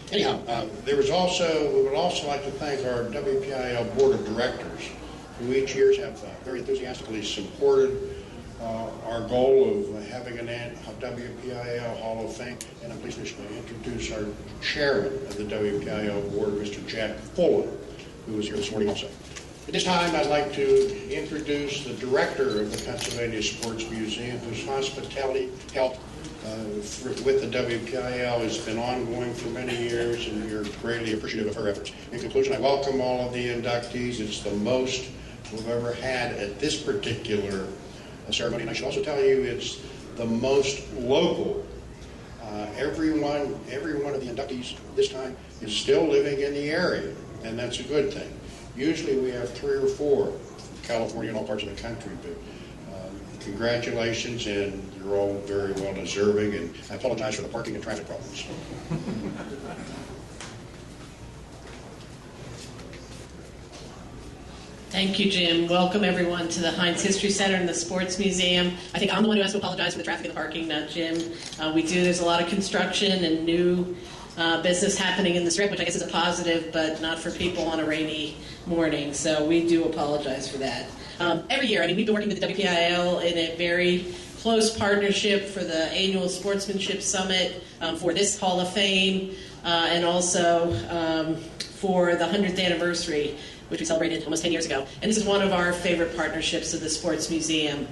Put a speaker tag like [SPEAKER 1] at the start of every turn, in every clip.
[SPEAKER 1] Anyhow, we would also like to thank our WPIAL Board of Directors, who each year have very enthusiastically supported our goal of having a WPIAL Hall of Fame. And I'm pleased to introduce our chairman of the WPIAL Board, Mr. Jack Fuller, who is here this morning also. At this time, I'd like to introduce the director of the Pennsylvania Sports Museum, whose hospitality help with the WPIAL has been ongoing for many years, and we're greatly appreciative of her efforts. In conclusion, I welcome all of the inductees. It's the most we've ever had at this particular ceremony, and I should also tell you it's the most local. Every one of the inductees this time is still living in the area, and that's a good thing. Usually we have 3 or 4, California and all parts of the country, but congratulations, and you're all very well deserving, and I apologize for the parking and traffic problems.
[SPEAKER 2] Thank you, Jim. Welcome, everyone, to the Heinz History Center and the Sports Museum. I think I'm the one who has to apologize for the traffic and the parking, not Jim. There's a lot of construction and new business happening in the strip, which I guess is a positive, but not for people on a rainy morning, so we do apologize for that. Every year, we've been working with the WPIAL in a very close partnership for the annual Sportsmanship Summit, for this Hall of Fame, and also for the 100th anniversary, which we celebrated almost 10 years ago. And this is one of our favorite partnerships of the Sports Museum,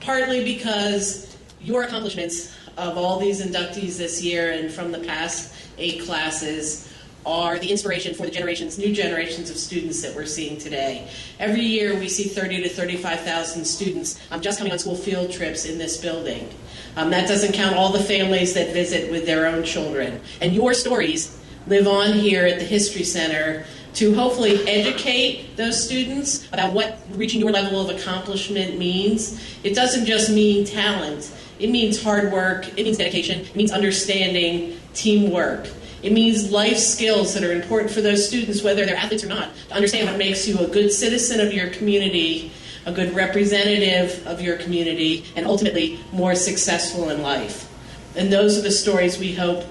[SPEAKER 2] partly because your accomplishments of all these inductees this year and from the past 8 classes are the inspiration for the new generations of students that we're seeing today. Every year we see 30 to 35,000 students just coming on school field trips in this building. That doesn't count all the families that visit with their own children. And your stories live on here at the History Center to hopefully educate those students about what reaching your level of accomplishment means. It doesn't just mean talent. It means hard work. It means dedication. It means understanding, teamwork. It means life skills that are important for those students, whether they're athletes or not, to understand what makes you a good citizen of your community, a good representative of your community, and ultimately more successful in life. And those are the stories we hope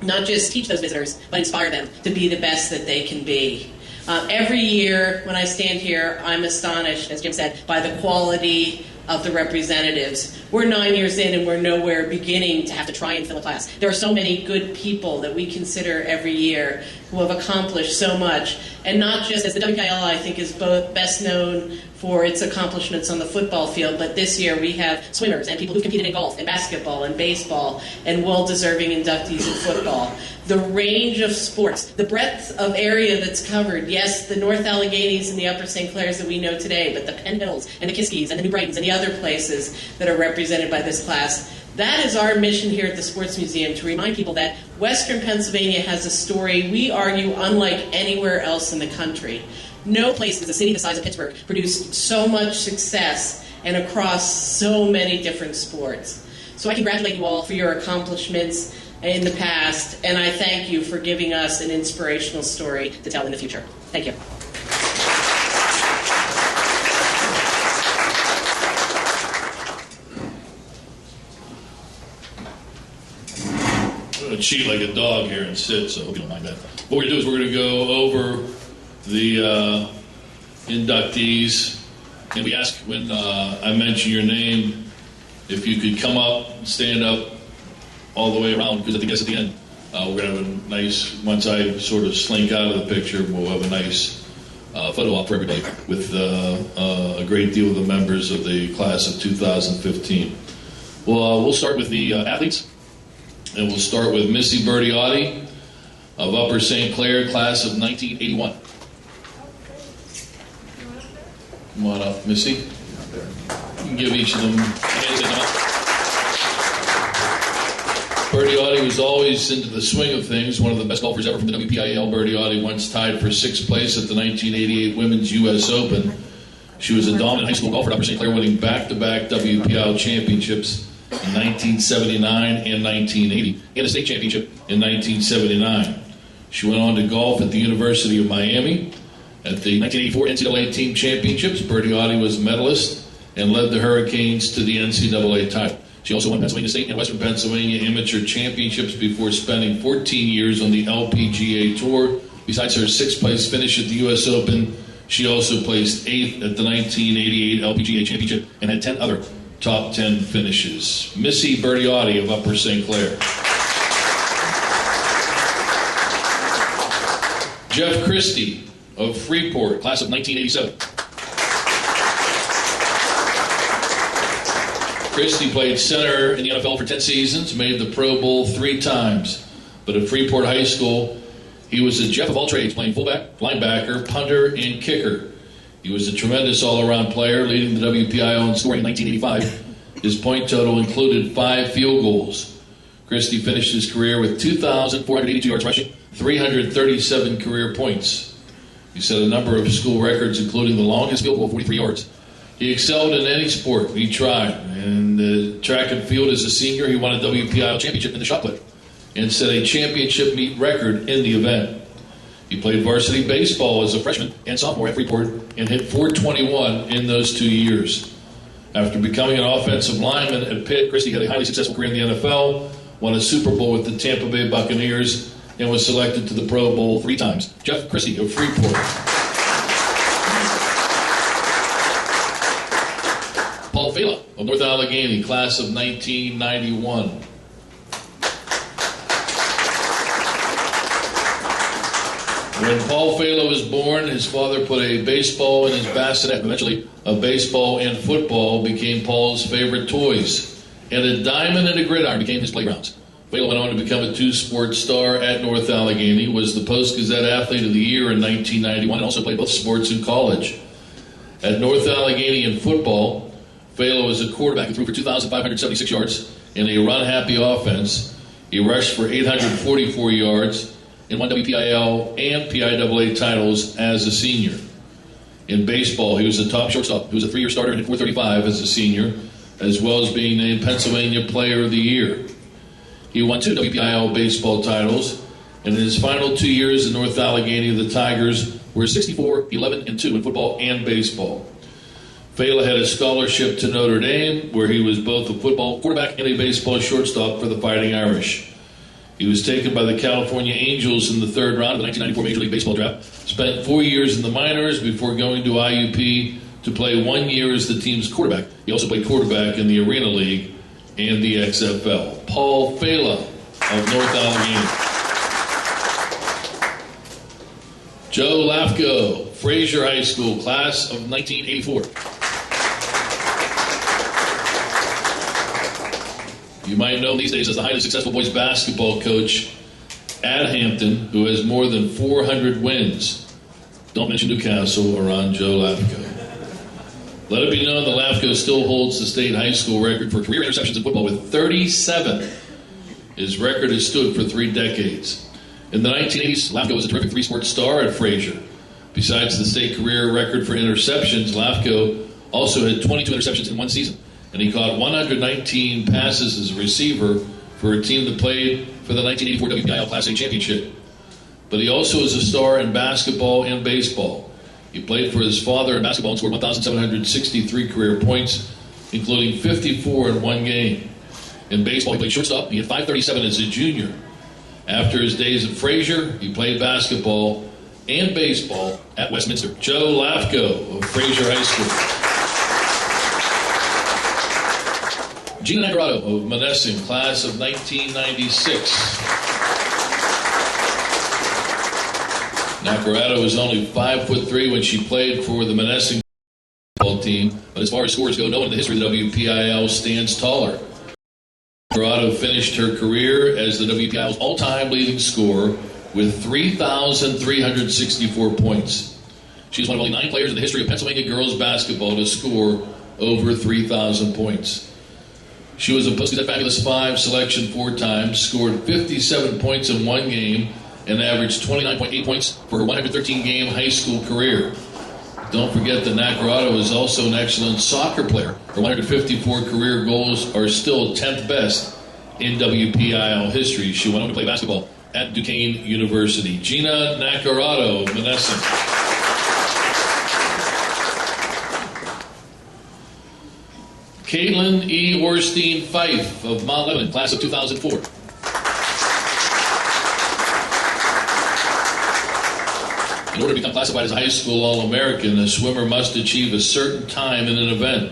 [SPEAKER 2] not just teach those visitors, but inspire them to be the best that they can be. Every year when I stand here, I'm astonished, as Jim said, by the quality of the representatives. We're 9 years in and we're nowhere beginning to have to try and fill a class. There are so many good people that we consider every year who have accomplished so much. And not just, as the WPIAL, I think, is both best known for its accomplishments on the football field, but this year we have swimmers and people who competed in golf and basketball and baseball and well-deserving inductees in football. The range of sports, the breadth of area that's covered. Yes, the North Alleghenies and the Upper St. Clairs that we know today, but the Penn Hills and the Kiskies and the New Brightons and the other places that are represented by this class. That is our mission here at the Sports Museum, to remind people that Western Pennsylvania has a story, we argue, unlike anywhere else in the country. No place is a city the size of Pittsburgh produced so much success and across so many different sports. So I congratulate you all for your accomplishments in the past, and I thank you for giving us an inspirational story to tell in the future. Thank you.
[SPEAKER 3] I'm going to cheat like a dog here and sit, so I hope you don't mind that. What we're going to do is we're going to go over the inductees, and we ask when I mention your name if you could come up, stand up all the way around, because I think that's at the end. We're going to have a nice, once I sort of slink out of the picture, we'll have a nice photo op for everybody with a great deal of the members of the class of 2015. We'll start with the athletes, and we'll start with Missy Bertiotti of Upper St. Clair, class of 1981. Come on up, Missy. You can give each of them hands up. Bertiotti was always into the swing of things, one of the best golfers ever from the WPIAL. Bertiotti once tied for 6th place at the 1988 Women's U.S. Open. She was a dominant high school golfer at Upper St. Clair, winning back-to-back WPIAL championships in 1979 and 1980, and a state championship in 1979. She went on to golf at the University of Miami. At the 1984 NCAA Team Championships, Bertiotti was medalist and led the Hurricanes to the NCAA title. She also won Pennsylvania State and Western Pennsylvania Amateur Championships before spending 14 years on the LPGA Tour. Besides her sixth-place finish at the U.S. Open, she also placed 8th at the 1988 LPGA Championship and had 10 other top 10 finishes. Missy Bertiotti of Upper St. Clair. Jeff Christie of Freeport, class of 1987. Christie played center in the NFL for 10 seasons, made the Pro Bowl 3 times. But at Freeport High School, he was a Jeff of all trades, playing fullback, linebacker, punter, and kicker. He was a tremendous all-around player, leading the WPIAL in scoring in 1985. His point total included 5 field goals. Christie finished his career with 2,482 yards rushing, 337 career points. He set a number of school records, including the longest field goal, 43 yards. He excelled in any sport he tried. And the track and field as a senior, he won a WPIAL championship in the shot put and set a championship meet record in the event. He played varsity baseball as a freshman and sophomore at Freeport and hit .421 in those 2 years. After becoming an offensive lineman at Pitt, Christie had a highly successful career in the NFL, won a Super Bowl with the Tampa Bay Buccaneers, and was selected to the Pro Bowl 3 times. Jeff Christie of Freeport. Paul Fela of North Allegheny, class of 1991. When Paul Fela was born, his father put a baseball in his bassinet. Eventually, a baseball and football became Paul's favorite toys. And a diamond and a gridiron became his playgrounds. Fela went on to become a 2-sport star at North Allegheny, was the Post-Gazette Athlete of the Year in 1991, and also played both sports in college. At North Allegheny in football, Fela was a quarterback who threw for 2,576 yards in a run-happy offense. He rushed for 844 yards and won WPIAL and PIAA titles as a senior. In baseball, he was a top shortstop. He was a 3-year starter and hit .435 as a senior, as well as being named Pennsylvania Player of the Year. He won 2 WPIAL baseball titles, and in his final 2 years in North Allegheny, the Tigers were 64-11-2 in football and baseball. Fela had a scholarship to Notre Dame, where he was both a football quarterback and a baseball shortstop for the Fighting Irish. He was taken by the California Angels in the 3rd round of the 1994 Major League Baseball draft, spent 4 years in the minors before going to IUP to play 1 year as the team's quarterback. He also played quarterback in the Arena League and the XFL. Paul Fela of North Allegheny. Joe Lafko, Fraser High School, class of 1984. You might know these days as the highly successful boys basketball coach at Hampton, who has more than 400 wins. Don't mention Newcastle around Joe Lafko. Let it be known that Lafko still holds the state high school record for career interceptions in football with 37. His record has stood for 3 decades. In the 1980s, Lafko was a terrific 3-sport star at Fraser. Besides the state career record for interceptions, Lafko also had 22 interceptions in 1 season. And he caught 119 passes as a receiver for a team that played for the 1984 WPIAL Class A Championship. But he also is a star in basketball and baseball. He played for his father in basketball and scored 1,763 career points, including 54 in 1 game. In baseball, he played shortstop. He had 537 as a junior. After his days at Fraser, he played basketball and baseball at Westminster. Joe Lafko of Fraser High School. Gina Nacarado of Monessen, class of 1996. Nacarado was only 5'3" when she played for the Monessen football team, but as far as scores go, no one in the history of the WPIAL stands taller. Nacarado finished her career as the WPIAL's all-time leading scorer with 3,364 points. She's one of only 9 players in the history of Pennsylvania girls basketball to score over 3,000 points. She was a Post-Gazette Fabulous 5 selection 4 times, scored 57 points in 1 game, and averaged 29.8 points for her 113-game high school career. Don't forget that Nacarado is also an excellent soccer player. Her 154 career goals are still 10th best in WPIAL history. She went on to play basketball at Duquesne University. Gina Nacarado of Monessen. Caitlin E. Orstein Fife of Mount Lebanon, class of 2004. In order to become classified as a high school All-American, a swimmer must achieve a certain time in an event.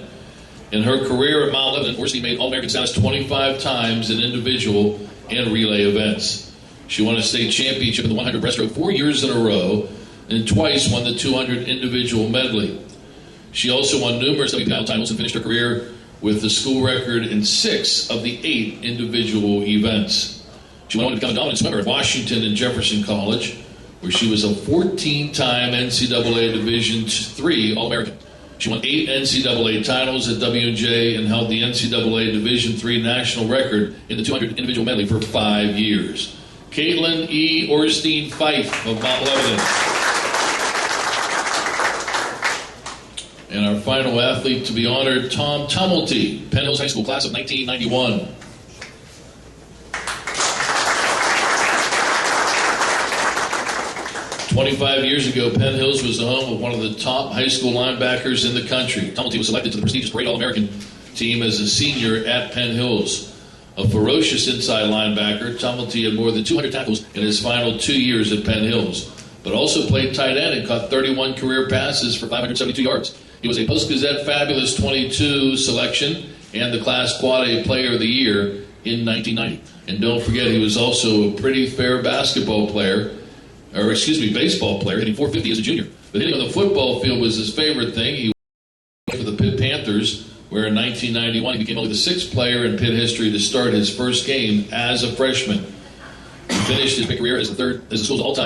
[SPEAKER 3] In her career at Mount Lebanon, Orstein made All-American status 25 times in individual and relay events. She won a state championship in the 100 breaststroke 4 years in a row, and twice won the 200 individual medley. She also won numerous WPIAL titles and finished her career with the school record in 6 of the 8 individual events. She went on to become a dominant swimmer at Washington and Jefferson College, where she was a 14-time NCAA Division III All-American. She won 8 NCAA titles at W&J and held the NCAA Division III national record in the 200 individual medley for 5 years. Caitlin E. Orstein Fife of Mount Lebanon. And our final athlete to be honored, Tom Tumulty, Penn Hills High School, class of 1991. "25 years ago, Penn Hills was the home of one of the top high school linebackers in the country. Tumulty was selected to the prestigious Parade All-American team as a senior at Penn Hills. A ferocious inside linebacker, Tumulty had more than 200 tackles in his final 2 years at Penn Hills, but also played tight end and caught 31 career passes for 572 yards. He was a Post-Gazette Fabulous 22 selection and the Class Quad A Player of the Year in 1990. And don't forget, he was also a pretty fair baseball player, hitting .450 as a junior. But hitting on the football field was his favorite thing. He played for the Pitt Panthers, where in 1991 he became only the 6th player in Pitt history to start his first game as a freshman. He finished his career as the school's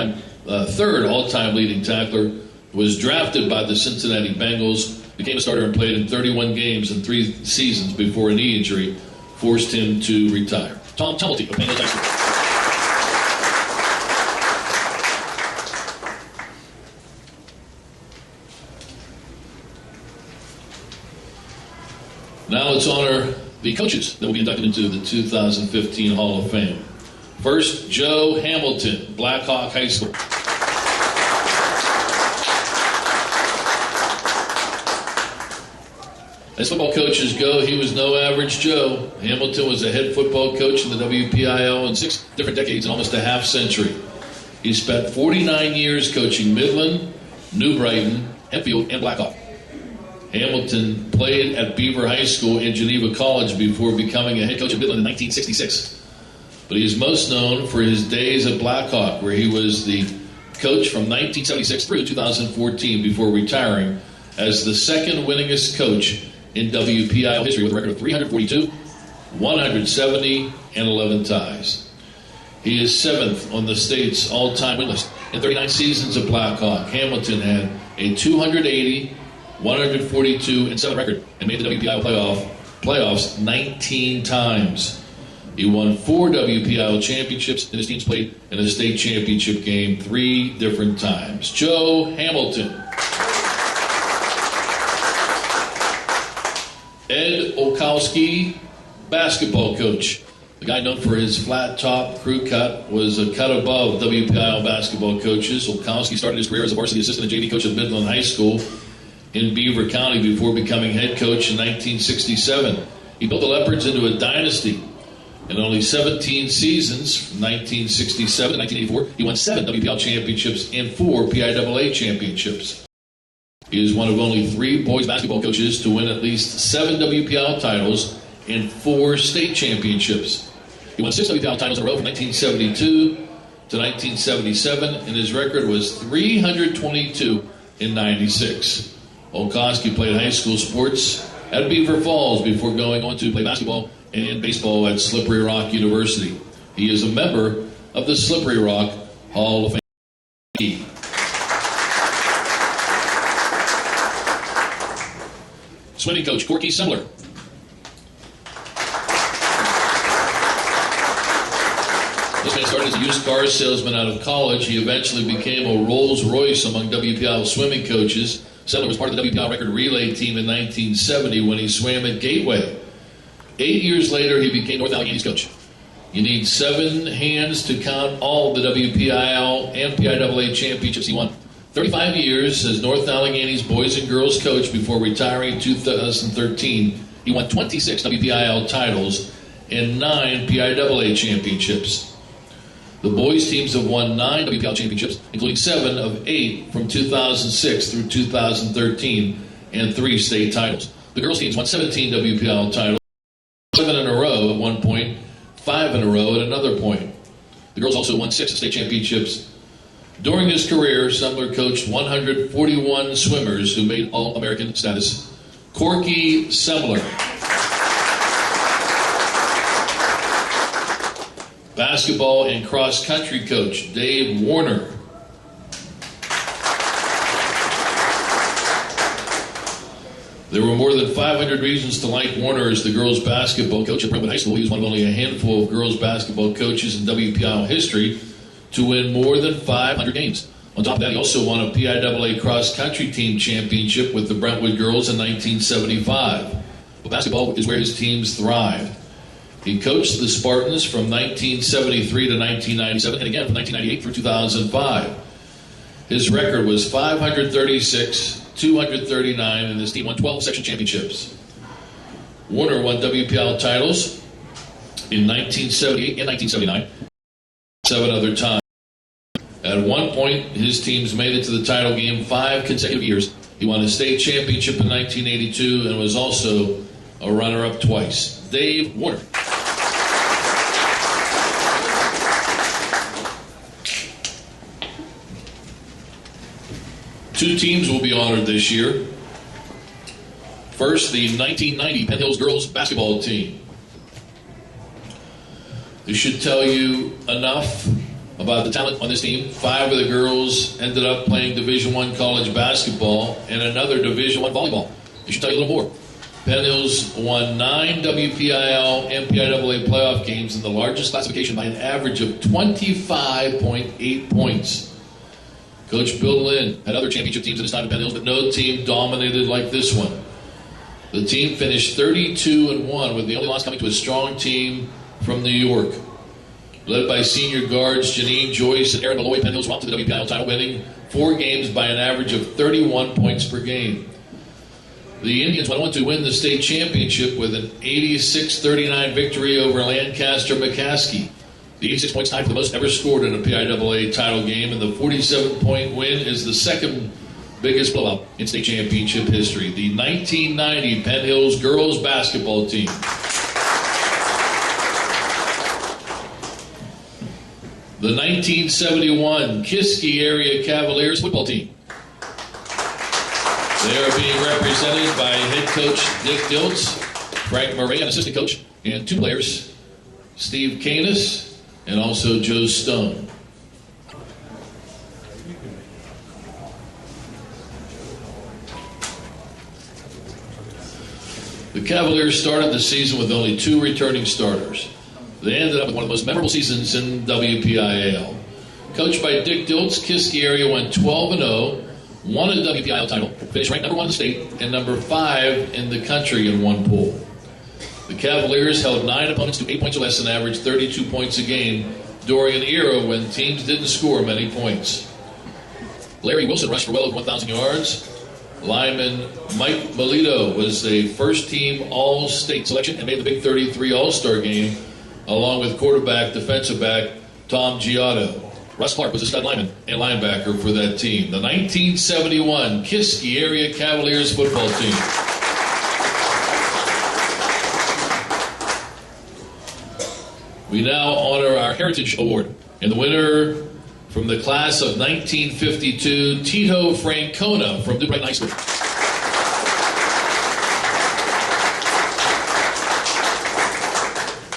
[SPEAKER 3] third all-time leading tackler, was drafted by the Cincinnati Bengals, became a starter and played in 31 games in 3 seasons before a knee injury forced him to retire. Tom Tumulty of Penn Hills High School. Now let's honor the coaches that will be inducted into the 2015 Hall of Fame. First, Joe Hamilton, Blackhawk High School. As football coaches go, he was no average Joe. Hamilton was a head football coach in the WPIAL in 6 different decades and almost a half century. He spent 49 years coaching Midland, New Brighton, Hempfield, and Blackhawk. Hamilton played at Beaver High School and Geneva College before becoming a head coach at Midland in 1966. But he is most known for his days at Blackhawk, where he was the coach from 1976 through 2014 before retiring as the second winningest coach in WPIAL history with a record of 342, 170, and 11 ties. He is 7th on the state's all-time win list. In 39 seasons of Blackhawk, Hamilton had a 280, 142, and 7 record and made the WPIAL playoffs 19 times. He won 4 WPIAL championships, and his teams played in a state championship game 3 different times. Joe Hamilton. Ed Olkowski, basketball coach. The guy known for his flat-top crew cut was a cut above WPIAL basketball coaches. Olkowski started his career as a varsity assistant and JV coach at Midland High School in Beaver County before becoming head coach in 1967. He built the Leopards into a dynasty. In only 17 seasons, from 1967 to 1984, he won 7 WPIAL championships and 4 PIAA championships. He is one of only 3 boys basketball coaches to win at least 7 WPIAL titles and 4 state championships. He won 6 WPIAL titles in a row from 1972 to 1977, and his record was 322 in 96. Olkowski played high school sports at Beaver Falls before going on to play basketball and baseball at Slippery Rock University. He is a member of the Slippery Rock Hall of Fame. Swimming coach Corky Semler. This man started as a used car salesman out of college. He eventually became a Rolls Royce among WPIAL swimming coaches. Semler was part of the WPIAL record relay team in 1970 when he swam at Gateway. 8 years later, he became North Allegheny's coach. You need 7 hands to count all the WPIAL and PIAA championships he won. 35 years as North Allegheny's boys and girls coach before retiring in 2013 He won 26 WPIAL titles and 9 PIAA championships. The boys teams have won 9 WPIAL championships, including 7 of 8 from 2006 through 2013, and 3 state titles. The girls teams won 17 WPIAL titles, 7 in a row at one point, 5 in a row at another point. The girls also won 6 state championships. During his career, Sumler coached 141 swimmers who made All-American status. Corky Semler. Basketball and cross-country coach Dave Warner. There were more than 500 reasons to like Warner as the girls' basketball coach at Brentwood High School. He was one of only a handful of girls' basketball coaches in WPIAL history to win more than 500 games. On top of that, he also won a PIAA cross-country team championship with the Brentwood girls in 1975. But basketball is where his teams thrived. He coached the Spartans from 1973 to 1997, and again from 1998 through 2005. His record was 536, 239, and his team won 12 section championships. Warner won WPIAL titles in 1978 and 1979, 7 other times. At one point, his teams made it to the title game 5 consecutive years. He won a state championship in 1982 and was also a runner-up twice. Dave Warner. Two teams will be honored this year. First, the 1990 Penn Hills girls basketball team. This should tell you enough about the talent on this team. 5 of the girls ended up playing Division I college basketball and another Division I volleyball. It should tell you a little more. Penn Hills won 9 WPIAL and PIAA playoff games in the largest classification by an average of 25.8 points. Coach Bill Lynn had other championship teams at his time at Penn Hills, but no team dominated like this one. The team finished 32-1, with the only loss coming to a strong team from New York. Led by senior guards Janine Joyce and Aaron Malloy, Penn Hills walked to the WPIAL title, winning 4 games by an average of 31 points per game. The Indians went on to win the state championship with an 86-39 victory over Lancaster McCaskey. The 86 points tied for the most ever scored in a PIAA title game, and the 47-point win is the second biggest blowout in state championship history. The 1990 Penn Hills girls basketball team. The 1971 Kiski area Cavaliers football team. They are being represented by head coach Dick Diltz, Frank Murray, an assistant coach, and 2 players, Steve Canis and also Joe Stone. The Cavaliers started the season with only 2 returning starters. They ended up with one of the most memorable seasons in WPIAL. Coached by Dick Diltz, Kiski area went 12-0, won a WPIAL title, finished ranked number 1 in the state and number 5 in the country in one pool. The Cavaliers held 9 opponents to 8 points or less and averaged 32 points a game during an era when teams didn't score many points. Larry Wilson rushed for well over 1,000 yards. Lineman Mike Melito was a first-team All-State selection and made the Big 33 All-Star game, along with quarterback, defensive back Tom Giotto. Russ Clark was a stud lineman and linebacker for that team. The 1971 Kiski area Cavaliers football team. We now honor our Heritage Award, and the winner from the class of 1952, Tito Francona from New Brighton High School.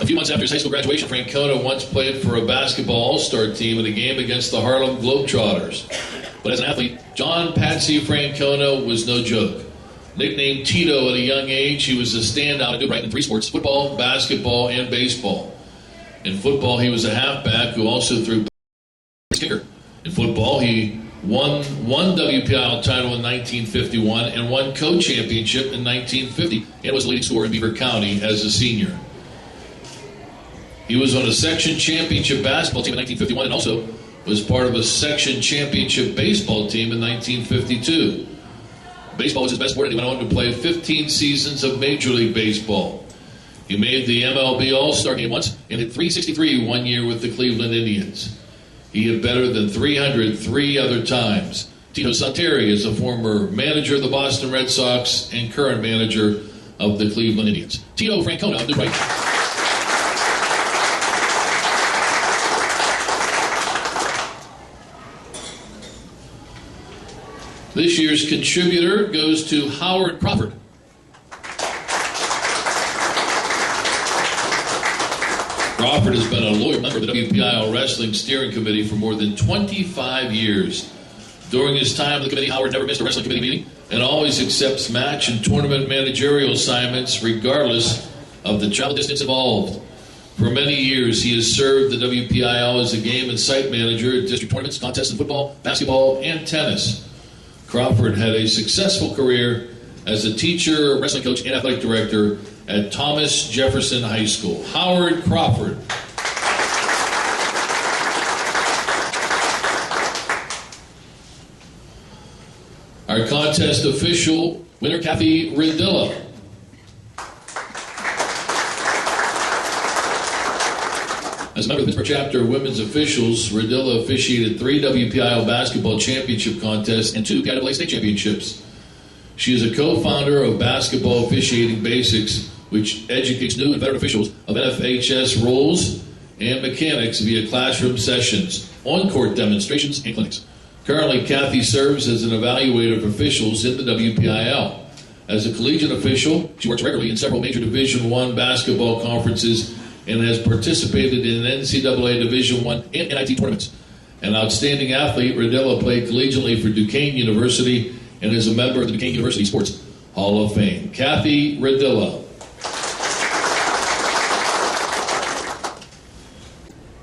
[SPEAKER 3] A few months after his high school graduation, Francona once played for a basketball all-star team in a game against the Harlem Globetrotters. But as an athlete, John Patsy Francona was no joke. Nicknamed Tito at a young age, he was a standout at New Brighton in 3 sports: football, basketball, and baseball. In football, he was a halfback who also threw kicker. In football, he won 1 WPIAL title in 1951 and 1 co-championship in 1950, and was the leading scorer in Beaver County as a senior. He was on a section championship basketball team in 1951 and also was part of a section championship baseball team in 1952. Baseball was his best sport, and he went on to play 15 seasons of Major League Baseball. He made the MLB All-Star game once and hit .363 one year with the Cleveland Indians. He hit better than 300 three other times. Tito Santeri is a former manager of the Boston Red Sox and current manager of the Cleveland Indians. Tito Francona on the right. This year's contributor goes to Howard Crawford. Crawford has been a loyal member of the WPIAL Wrestling Steering Committee for more than 25 years. During his time on the committee, Howard never missed a wrestling committee meeting and always accepts match and tournament managerial assignments regardless of the travel distance involved. For many years, he has served the WPIAL as a game and site manager at district tournaments, contests in football, basketball, and tennis. Crawford had a successful career as a teacher, wrestling coach, and athletic director at Thomas Jefferson High School. Howard Crawford. Our contest official, winner Kathy Ridilla. As a member of the Pittsburgh chapter of women's officials, Ridilla officiated 3 WPIAL basketball championship contests and 2 PIAA state championships. She is a co-founder of Basketball Officiating Basics, which educates new and veteran officials of NFHS roles and mechanics via classroom sessions, on-court demonstrations, and clinics. Currently, Kathy serves as an evaluator of officials in the WPIAL. As a collegiate official, she works regularly in several major Division I basketball conferences and has participated in NCAA Division I and NIT tournaments. An outstanding athlete, Ridilla played collegiately for Duquesne University and is a member of the Duquesne University Sports Hall of Fame. Kathy Ridilla.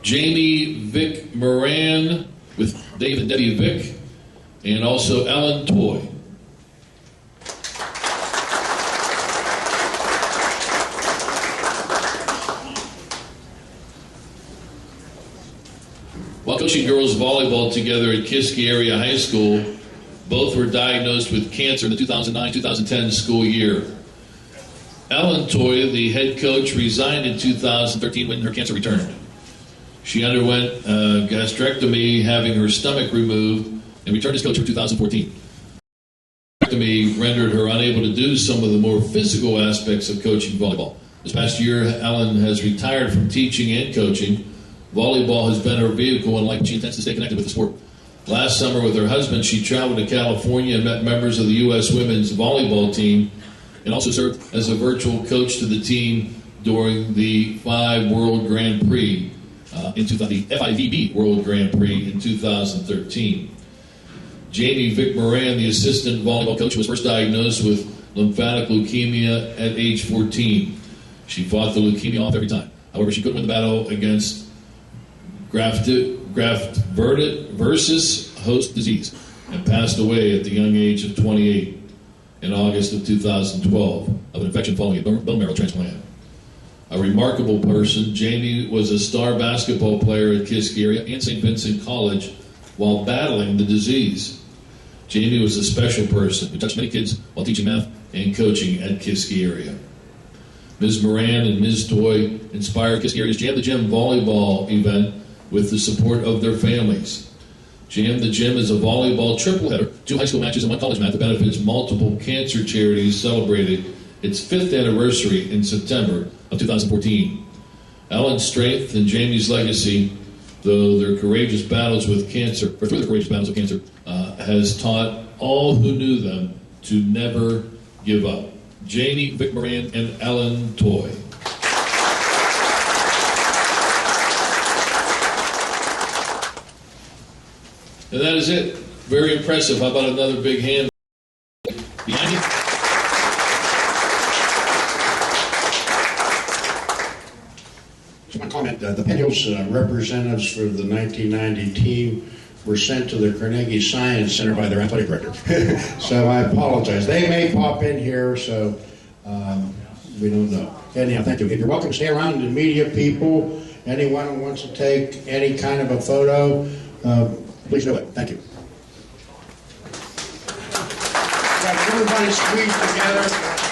[SPEAKER 3] Jamie Vic Moran with Dave and Debbie Vick, and also Ellen Toy. While coaching girls volleyball together at Kiski Area High School, both were diagnosed with cancer in the 2009-2010 school year. Ellen Toy, the head coach, resigned in 2013 when her cancer returned. She underwent a gastrectomy, having her stomach removed, and returned as coach for 2014. Gastrectomy rendered her unable to do some of the more physical aspects of coaching volleyball. This past year, Ellen has retired from teaching and coaching. Volleyball has been her vehicle, and like she intends to stay connected with the sport. Last summer, with her husband, she traveled to California and met members of the U.S. women's volleyball team, and also served as a virtual coach to the team during the FIVE World Grand Prix. The FIVB World Grand Prix in 2013. Jamie Vic Moran, the assistant volleyball coach, was first diagnosed with lymphatic leukemia at age 14. She fought the leukemia off every time. However, she couldn't win the battle against graft versus host disease and passed away at the young age of 28 in August of 2012 of an infection following a bone marrow transplant. A remarkable person, Jamie was a star basketball player at Kiski Area and St. Vincent College while battling the disease. Jamie was a special person who touched many kids while teaching math and coaching at Kiski Area. Ms. Moran and Ms. Toy inspired Kiski Area's Jam the Gym volleyball event with the support of their families. Jam the Gym is a volleyball triple header, 2 high school matches and 1 college match that benefits multiple cancer charities, celebrated its 5th anniversary in September of 2014. Ellen's strength and Jamie's legacy, through their courageous battles with cancer, has taught all who knew them to never give up. Jamie Vic Moran and Ellen Toy. And that is it. Very impressive. How about another big hand behind you?
[SPEAKER 1] Just one comment. The Penn Hills representatives for the 1990 team were sent to the Carnegie Science Center by their athletic director. So I apologize. They may pop in here, so we don't know. Anyhow, thank you. If you're welcome to stay around, the media people, anyone who wants to take any kind of a photo, please do it. Thank you. Everybody squeeze together.